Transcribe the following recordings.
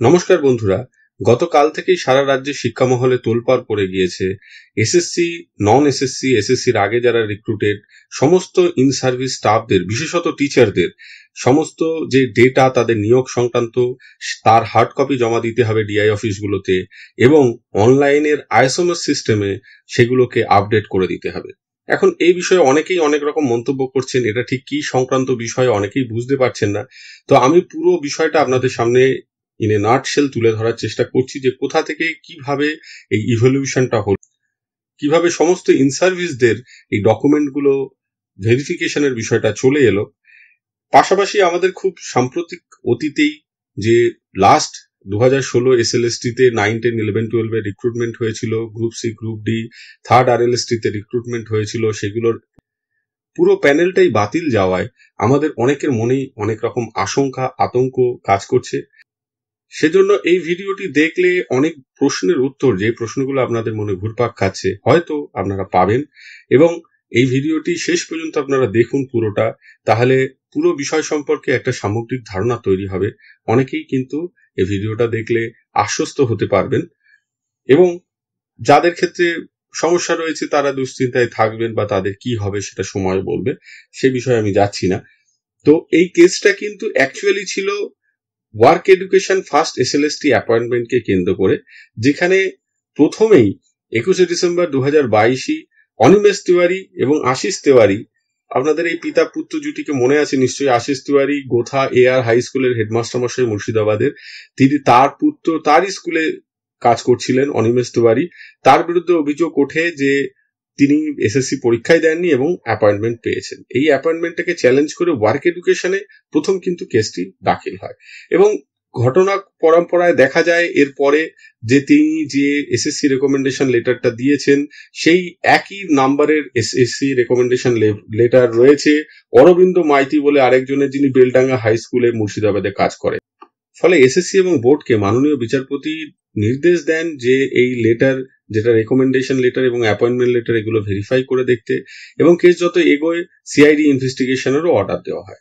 নমস্কার বন্ধুরা, গতকাল থেকেই সারা রাজ্যে শিক্ষা মহলে তোলপাড় পড়ে গিয়েছে। এসএসসি, নন এসএসসি, এসএসসির আগে যারা রিক্রুটেড সমস্ত ইন সার্ভিস স্টাফদের, বিশেষত টিচারদের সমস্ত যে ডেটা তাদের নিয়োগ সংক্রান্ত তার হার্ড কপি জমা দিতে হবে ডিআই অফিসগুলোতে এবং অনলাইনের আইএসএমএস সিস্টেমে সেগুলোকে আপডেট করে দিতে হবে। এখন এই বিষয়ে অনেকেই অনেক রকম মন্তব্য করছেন, এটা ঠিক কি সংক্রান্ত বিষয়ে অনেকেই বুঝতে পারছেন না। তো আমি পুরো বিষয়টা আপনাদের সামনে ইন এ নাটশেল তুলে ধরার চেষ্টা করছি যে কোথা থেকে কিভাবে এই ইভলিউশনটা হলো, কিভাবে সমস্ত ইন সার্ভিসদের এই ডকুমেন্টগুলো ভেরিফিকেশনের বিষয়টা চলে এলো। পাশাপাশি আমাদের খুব সাম্প্রতিক অতীতেই যে লাস্ট 2016 এসএলএসটি তে 9, 10, 11, 12 এর রিক্রুটমেন্ট হয়েছিল, group C, group D, third RLST তে রিক্রুটমেন্ট হয়েছিল, সেগুলোর পুরো প্যানেলটাই বাতিল যাওয়ায় আমাদের অনেকের মনেই অনেক রকম আশঙ্কা, আতঙ্ক কাজ করছে। সেজন্য এই ভিডিওটি দেখলে অনেক প্রশ্নের উত্তর, যে প্রশ্নগুলো আপনাদের মনে ঘুরপাক খাচ্ছে, হয়তো আপনারা পাবেন। এবং এই ভিডিওটি শেষ পর্যন্ত আপনারা দেখুন পুরোটা, তাহলে পুরো বিষয় সম্পর্কে একটা সামগ্রিক ধারণা তৈরি হবে। অনেকেই কিন্তু এই ভিডিওটা দেখলে আশ্বস্ত হতে পারবেন এবং যাদের ক্ষেত্রে সমস্যা রয়েছে তারা দুশ্চিন্তায় থাকবেন বা তাদের কি হবে সেটা সময় বলবে, সে বিষয়ে আমি যাচ্ছি না। তো এই কেসটা কিন্তু অ্যাকচুয়ালি ছিল ওয়ার্ক এডুকেশন ফার্স্ট এসএলএসটি অ্যাপয়েন্টমেন্টকে কেন্দ্র করে, যেখানে প্রথমেই 21 ডিসেম্বর 2022 অনিমেষ তিওয়ারি এবং আশিস তিওয়ারি, আপনাদের এই পিতা পুত্র জুটিকে মনে আছে নিশ্চয়ই। আশিস তিওয়ারি গোথা এআর হাই স্কুলের হেডমাস্টার মশাই মুর্শিদাবাদের, তিনি তার পুত্র তার স্কুলে কাজ করছিলেন অনিমেষ তিওয়ারি, তার বিরুদ্ধে অভিযোগ ওঠে যে তিনি এসএসসি পরীক্ষায় দেননি এবং অ্যাপয়েন্টমেন্ট পেয়েছেন। এই অ্যাপয়েন্টমেন্টটাকে চ্যালেঞ্জ করে ওয়ার্ক এডুকেশনে প্রথম কিন্তু কেসটি দাখিল হয় এবং ঘটনা পরম্পরায় দেখা যায় এরপরে যে তিনি যে এসএসসি রেকমেন্ডেশন লেটারটা দিয়েছেন সেই একই নাম্বারের এসএসসি রেকমেন্ডেশন লেটার রয়েছে অরবিন্দ মাইতি বলে আরেকজনের, যিনি বেলডাঙ্গা হাই স্কুলে মুর্শিদাবাদে কাজ করে। ফলে এসএসসি এবং বোর্ডকে মাননীয় বিচারপতি নির্দেশ দেন যে এই লেটার, যেটা রেকমেন্ডেশন লেটার এবং অ্যাপয়েন্টমেন্ট লেটার, এগুলো ভেরিফাই করে দেখতে, এবং কেস যত এগোয় সিআইডি ইনভেস্টিগেশনেরও অর্ডার দেওয়া হয়।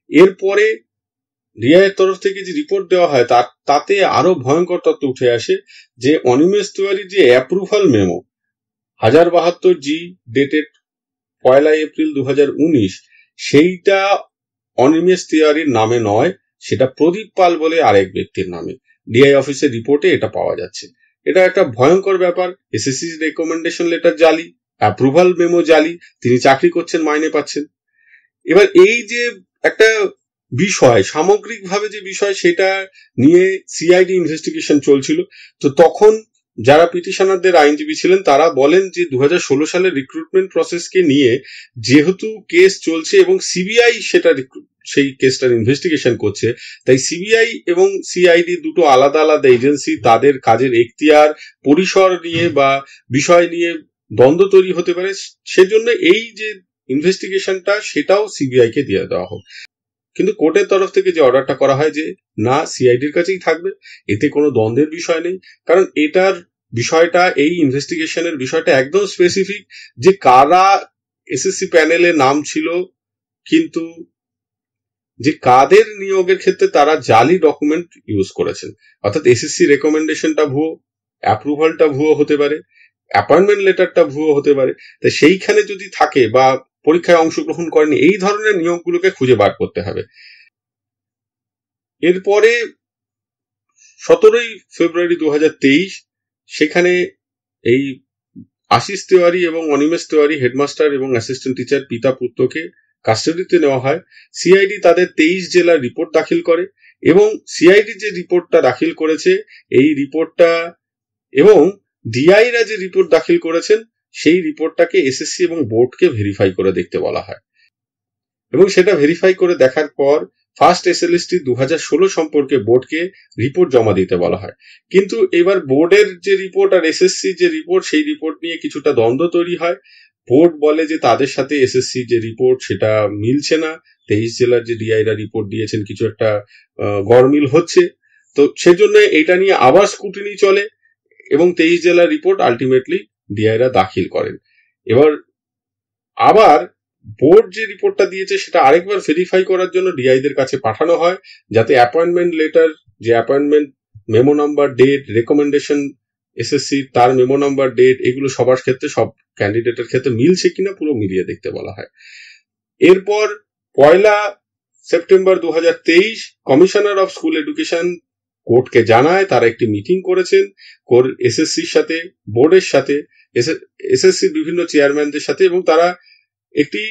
এরপরে রিয়ায়ের তরফ থেকে যে রিপোর্ট দেওয়া হয় তাতে আরো ভয়ঙ্কর তথ্য উঠে আসে যে অনিমেষ তিওয়ারির যে approval memo 1072G dated 1 April 2019, সেইটা অনিমেষ তিওয়ারির নামে নয়, সেটা প্রদীপ পাল বলে আরেক ব্যক্তির নামে। ডিআই অফিসের রিপোর্টে এটা পাওয়া যাচ্ছে। এটা একটা ভয়ঙ্কর ব্যাপার। এসএসসি রেকমেন্ডেশন লেটার জালি, অ্যাপ্রুভাল মেমো জালি, তিনি চাকরি করছেন, মাইনে পাচ্ছেন। এবার এই যে একটা বিষয়, সামগ্রিকভাবে যে বিষয়, সেটা নিয়ে সিআইডি ইনভেস্টিগেশন চলছিল। তো তখন যারা পিটিশনারদের আইনজীবী ছিলেন তারা বলেন যে 2016 সালের রিক্রুটমেন্ট প্রসেসকে নিয়ে যেহেতু কেস চলছে এবং সিবিআই সেই কেসটার ইনভেস্টিগেশন করছে, তাই সিবিআই এবং সিআইডি দুটো আলাদা আলাদা এজেন্সি, তাদের কাজের এখতিয়ার, পরিসর নিয়ে বা বিষয় নিয়ে দ্বন্দ্ব তৈরি হতে পারে। সেজন্য এই যে ইনভেস্টিগেশনটা সেটাও সিবিআই কে দিয়ে দেওয়া হোক। কিন্তু কোর্টের তরফ থেকে যে অর্ডারটা করা হয় যে না, সিআইডির কাছেই থাকবে, এতে কোনো দ্বন্দ্বের বিষয় নেই। কারণ এটার বিষয়টা, এই ইনভেস্টিগেশনের বিষয়টা একদম স্পেসিফিক, যে কারা এসএসসি প্যানেলে নাম ছিল কিন্তু যে কাদের নিয়োগের ক্ষেত্রে তারা জালি ডকুমেন্ট ইউজ করেছেন। অর্থাৎ এসএসসি রেকমেন্ডেশনটা ভুয়ো, অ্যাপ্রুভালটা ভুয়ো হতে পারে, অ্যাপয়েন্টমেন্ট লেটারটা ভুয়ো হতে পারে। তাই সেইখানে যদি থাকে বা পরীক্ষায় অংশগ্রহণ করেনি, এই ধরনের নিয়োগগুলোকে খুঁজে বার করতে হবে। এরপরে 17 ফেব্রুয়ারি 2023 সেখানে এই আশিস তিওয়ারি এবং অনিমেষ তিওয়ারি, হেডমাস্টার এবং অ্যাসিস্ট্যান্ট টিচার পিতা পুত্রকে কাস্টাডিতে নেওয়া হয়। সিআইডি তাদের 23 জেলার রিপোর্ট দাখিল করে এবং সিআইডি যে রিপোর্টটা দাখিল করেছে, এই রিপোর্টটা এবং ডিআইরা যে রিপোর্ট দাখিল করেছেন, সেই রিপোর্টটাকে এসএসসি এবং বোর্ডকে ভেরিফাই করে দেখতে বলা হয় এবং সেটা ভেরিফাই করে দেখার পর ফার্স্ট এসএলএসটি 2016 সম্পর্কে বোর্ডকে রিপোর্ট জমা দিতে বলা হয়। কিন্তু এবার বোর্ডের যে রিপোর্ট আর এসএসসি যে রিপোর্ট, সেই রিপোর্ট নিয়ে কিছুটা দ্বন্দ্ব তৈরি হয়। বোর্ড বলে যে তাদের সাথে এসএসসি যে রিপোর্ট সেটা মিলছে না, 23 জেলার যে ডিআইরা রিপোর্ট দিয়েছেন কিছু একটা গড়মিল হচ্ছে। তো সেজন্য এটা নিয়ে আবার স্কুটিনি চলে এবং 23 জেলার রিপোর্ট আলটিমেটলি ডিআইরা দাখিল করেন। এবার আবার বোর্ড যে রিপোর্টটা দিয়েছে সেটা আরেকবার ভেরিফাই করার জন্য ডিআইদের কাছে পাঠানো হয়, যাতে অ্যাপয়েন্টমেন্ট লেটার, যে appointment memo number, date, recommendation SSC তার মেমো নাম্বার, ডেট, এগুলো সবার ক্ষেত্রে, সব ক্যান্ডিডেটের ক্ষেত্রে মিলছে কিনা পুরো মিলিয়ে দেখতে বলা হয়। এরপর 1 September 2023 commissioner of school education কোর্টকে জানায় তারা একটি মিটিং করেছেন এসএসসির সাথে, বোর্ডের সাথে, এসএসসির বিভিন্ন চেয়ারম্যানদের সাথে, এবং তারা একটি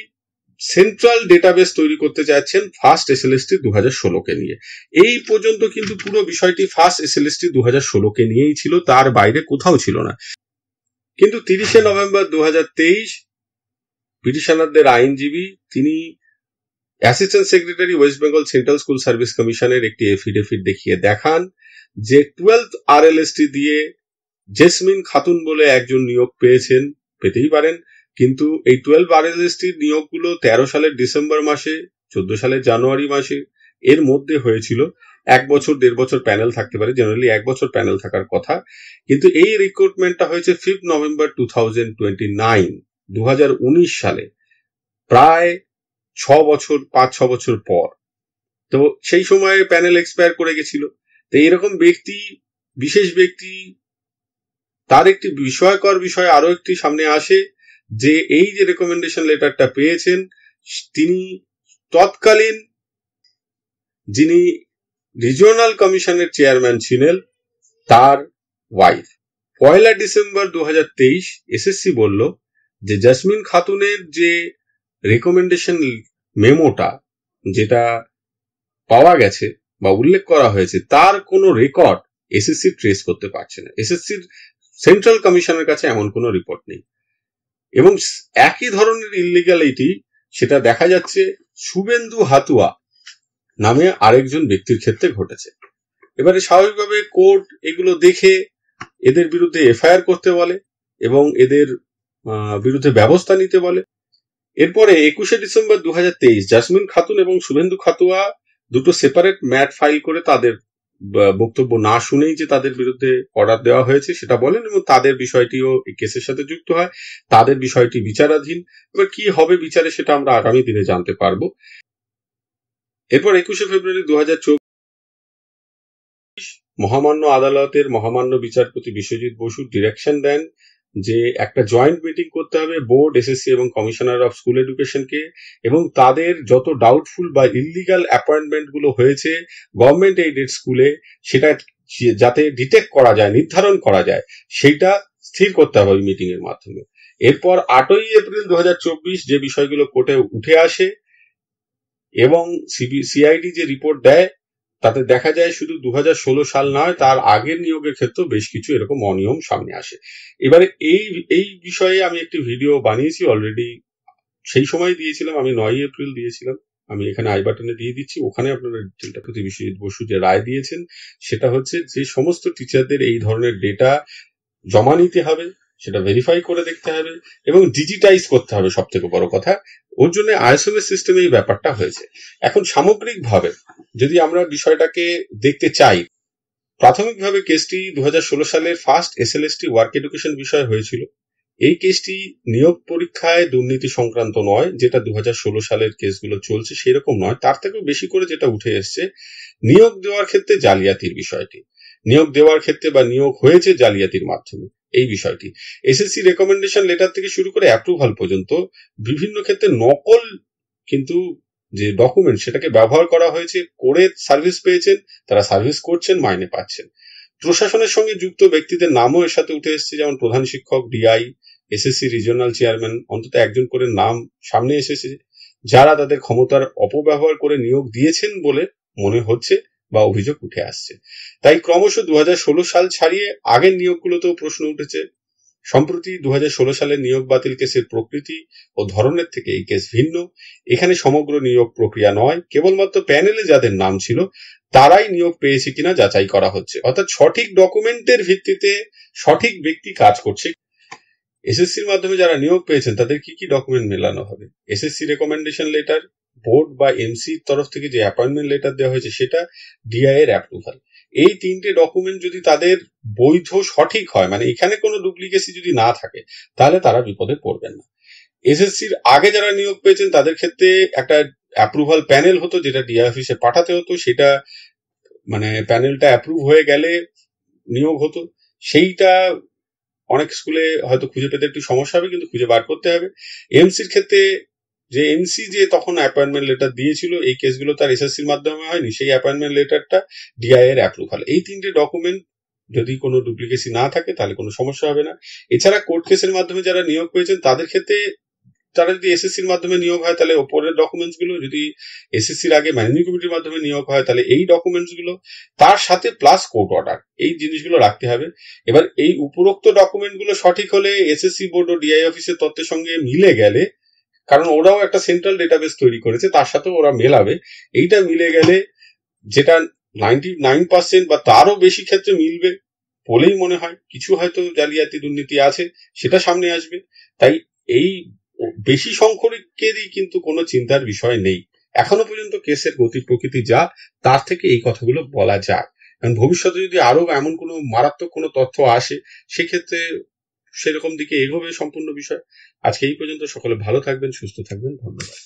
সেন্ট্রাল ডেটাবেস তৈরি করতে চাইছেন ফার্স্ট এসএলএসটি 2016 কে নিয়ে। এই পর্যন্ত কিন্তু পুরো বিষয়টি ফার্স্ট এসএলএসটি 2016 কে নিয়েই ছিল, তার বাইরে কোথাও ছিল না। কিন্তু 30 নভেম্বর 2023 পিটিশনারদের আইনজীবী তিনি assistant secretary West Bengal central school service কমিশনের একটি এফিডেভিট দেখিয়ে দেখান যে 12th আরএলএসটি দিয়ে জেসমিন খাতুন বলে একজন নিয়োগ পেতেই পারেন, কিন্তু এই 12 আরএলএসটি নিয়োগগুলো 13 সালের ডিসেম্বর মাসে, 14 সালের জানুয়ারি মাসে এর মধ্যে হয়েছিল। 1 বছর 1.5 বছর প্যানেল থাকতে পারে, জেনারেলি 1 বছর প্যানেল থাকার কথা, কিন্তু এই রিক্রুটমেন্টটা হয়েছে 5 নভেম্বর 2019 সালে, প্রায় 5-6 বছর পর। তো সেই সময়ে প্যানেল এক্সপায়ার করে গেছিল। তো এরকম বিশেষ ব্যক্তি, তার একটি বিস্ময়কর বিষয় আরো একটি সামনে আসে যে এই যে রেকমেন্ডেশন লেটারটা পেয়েছেন তিনি তৎকালীন যিনি রিজিওনাল কমিশনের চেয়ারম্যান ছিলেন তার ওয়াইফ। 1 ডিসেম্বর 2023 এসএসসি বলল যে জেসমিন খাতুনের যে রেকমেন্ডেশন মেমোটা যেটা পাওয়া গেছে বা উল্লেখ করা হয়েছে তার কোনো রেকর্ড এসএসসি ট্রেস করতে পারছে না। এসএসসির সেন্ট্রাল কমিশনের কাছে এমন কোনো রিপোর্ট নেই, এবং একই ধরনের ইললিগ্যালিটি সেটা দেখা যাচ্ছে শুভেন্দু হাতুয়া নামে আরেকজন ব্যক্তির ক্ষেত্রে ঘটেছে। এবারে স্বাভাবিকভাবে কোর্ট এগুলো দেখে এদের বিরুদ্ধে এফআইআর করতে বলে এবং এদের বিরুদ্ধে ব্যবস্থা নিতে বলে। এরপরে 21 ডিসেম্বর 2023 জাসমিন খাতুন এবং শুভেন্দু খাতুয়া দুটো সেপারেট ম্যাট ফাইল করে তাদের বক্তব্য না শুনেই যে তাদের বিরুদ্ধে অর্ডার দেওয়া হয়েছে সেটা বলেন, এবং তাদের বিষয়টিও এই কেসের সাথে যুক্ত হয়। তাদের বিষয়টি বিচারাধীন। এবার কি হবে বিচারে সেটা আমরা আগামী দিনে জানতে পারবো। এরপর 21 ফেব্রুয়ারি 2024 মহামান্য আদালতের মহামান্য বিচারপতি বিশ্বজিৎ বসু ডিরেকশন দেন যে একটা জয়েন্ট মিটিং করতে হবে বোর্ড, এসএসসি এবং কমিশনার অফ স্কুল এডুকেশনকে, এবং তাদের যত ডাউটফুল বা ইললিগাল অ্যাপয়েন্টমেন্ট গুলো হয়েছে গভর্নমেন্ট এইডেড স্কুলে সেটা যাতে ডিটেক্ট করা যায়, নির্ধারণ করা যায়, সেইটা স্থির করতে হবে ওই মিটিং এর মাধ্যমে। এরপর 8 এপ্রিল 2024 যে বিষয়গুলো কোর্টে উঠে আসে এবং সিআইডি যে রিপোর্ট দেয় তাতে দেখা যায় শুধু 2016 সাল নয়, তার আগের নিয়োগের ক্ষেত্রেও বেশ কিছু এরকম অনিয়ম সামনে আসে। এবারে এই বিষয়ে আমি একটি ভিডিও বানিয়েছি অলরেডি, সেই সময় দিয়েছিলাম, আমি 9 এপ্রিল দিয়েছিলাম, আমি এখানে আই বাটনে দিয়ে দিচ্ছি, ওখানে আপনারা ডিটেলটা প্রতি বিশ্বজিৎ বসু যে রায় দিয়েছেন সেটা হচ্ছে যে সমস্ত টিচারদের এই ধরনের ডেটা জমা নিতে হবে, সেটা ভেরিফাই করে দেখতে হবে এবং ডিজিটাইজ করতে হবে। সব থেকে বড় কথা, ওর জন্য আইএসএমএস সিস্টেমে এই ব্যাপারটা হয়েছে। এখন সামগ্রিকভাবে যদি আমরা বিষয়টাকে দেখতে চাই, প্রাথমিকভাবে কেসটি 2016 সালের ফার্স্ট এসএলএসটি ওয়ার্ক এডুকেশন বিষয় হয়েছিল। এই কেসটি নিয়োগ পরীক্ষায় দুর্নীতি সংক্রান্ত নয়, যেটা 2016 সালের কেসগুলো চলছে সেরকম নয়, তার থেকেও বেশি করে যেটা উঠে এসছে নিয়োগ দেওয়ার ক্ষেত্রে জালিয়াতির বিষয়টি, নিয়োগ দেওয়ার ক্ষেত্রে বা নিয়োগ হয়েছে জালিয়াতির মাধ্যমে এই বিষয়টি। এসএসসি রেকমেন্ডেশন লেটার থেকে শুরু করে অ্যাপ্রুভাল পর্যন্ত বিভিন্ন ক্ষেত্রে নকল কিন্তু যে ডকুমেন্ট সেটাকে ব্যবহার করা হয়েছে, করে সার্ভিস পেয়েছেন, তারা সার্ভিস করছেন, মাইনে পাচ্ছেন। প্রশাসনের সঙ্গে যুক্ত ব্যক্তিদের নামও এর সাথে উঠে এসেছে, যেমন প্রধান শিক্ষক, ডিআই, এসএসসি রিজিওনাল চেয়ারম্যান, অন্তত একজন করে নাম সামনে এসেছে যারা তাদের ক্ষমতার অপব্যবহার করে নিয়োগ দিয়েছেন বলে মনে হচ্ছে বা অভিযোগ উঠে আসছে। তাই ক্রমশ 2016 সাল ছাড়িয়ে আগের নিয়োগগুলোতেও প্রশ্ন উঠেছে। সম্প্রতি 2016 সালের নিয়োগ বাতিল কেসের প্রকৃতি ও ধরনের থেকে এই কেস ভিন্ন। এখানে সমগ্র নিয়োগ প্রক্রিয়া নয়, কেবলমাত্র প্যানেলে যাদের নাম ছিল তারাই নিয়োগ পেয়েছে কিনা যাচাই করা হচ্ছে, অর্থাৎ সঠিক ডকুমেন্টের ভিত্তিতে সঠিক ব্যক্তি কাজ করছে। এসএসসির মাধ্যমে যারা নিয়োগ পেয়েছেন তাদের কি কি ডকুমেন্ট মেলানো হবে? এসএসসি রেকমেন্ডেশন লেটার, বোর্ড বা এমসির তরফ থেকে যে অ্যাপয়েন্টমেন্ট লেটার দেওয়া হয়েছে সেটা, ডিআই এর অ্যাপ্রুভাল। এই তিনটে ডকুমেন্ট যদি তাদের বৈধ সঠিক হয়, মানে এখানে কোনো ডুপ্লিকেসি যদি না থাকে, তাহলে তারা বিপদে পড়বেন না। এসএসসির আগে যারা নিয়োগ পেয়েছেন তাদের ক্ষেত্রে একটা অ্যাপ্রুভাল প্যানেল হতো যেটা ডিআই অফিসে পাঠাতে হতো, সেটা মানে প্যানেলটা অ্যাপ্রুভ হয়ে গেলে নিয়োগ হতো, সেইটা অনেক স্কুলে হয়তো খুঁজে পেতে একটু সমস্যা হবে, কিন্তু খুঁজে বার করতে হবে। এমসির ক্ষেত্রে যে এমসি যে তখন অ্যাপয়েন্টমেন্ট লেটার দিয়েছিল, এই কেসগুলো তার এসএসসির মাধ্যমে হয়নি, সেই অ্যাপয়েন্টমেন্ট লেটারটা ডিআই এর অ্যাপ্রুভাল, এই তিনটে ডকুমেন্ট যদি কোনো ডুপ্লিকেসি না থাকে তাহলে কোনো সমস্যা হবে না। এছাড়া কোর্ট কেসের মাধ্যমে যারা নিয়োগ পেয়েছেন তাদের ক্ষেত্রে, তারা যদি এসএসসির মাধ্যমে নিয়োগ হয় তাহলে ওপরের ডকুমেন্টস গুলো, যদি এসএসসির আগে ম্যানেজিং কমিটির মাধ্যমে নিয়োগ হয় তাহলে এই ডকুমেন্টস গুলো, তার সাথে প্লাস কোর্ট অর্ডার, এই জিনিসগুলো রাখতে হবে। এবার এই উপরোক্ত ডকুমেন্ট গুলো সঠিক হলে এসএসসি বোর্ড ও ডিআই অফিসের তথ্যের সঙ্গে মিলে গেলে, কারণ ওরাও একটা সেন্ট্রাল ডেটাবেস তৈরি করেছে, তার সাথে ওরা মেলাবে, এইটা মিলে গেলে যেটা 99% বা তারও বেশি ক্ষেত্রে মিলবে বলেই মনে হয়, কিছু হয়তো জালিয়াতি দুর্নীতি আছে সেটা সামনে আসবে। তাই এই বেশি সংখ্যকেরই কিন্তু কোনো চিন্তার বিষয় নেই। এখনো পর্যন্ত কেসের গতি প্রকৃতি যা, তার থেকে এই কথাগুলো বলা যায়। কারণ ভবিষ্যতে যদি আরো এমন কোনো মারাত্মক কোনো তথ্য আসে, সেক্ষেত্রে সেরকম দিকে এগোবে সম্পূর্ণ বিষয়। আজকে এই পর্যন্ত, সকলে ভালো থাকবেন, সুস্থ থাকবেন, ধন্যবাদ।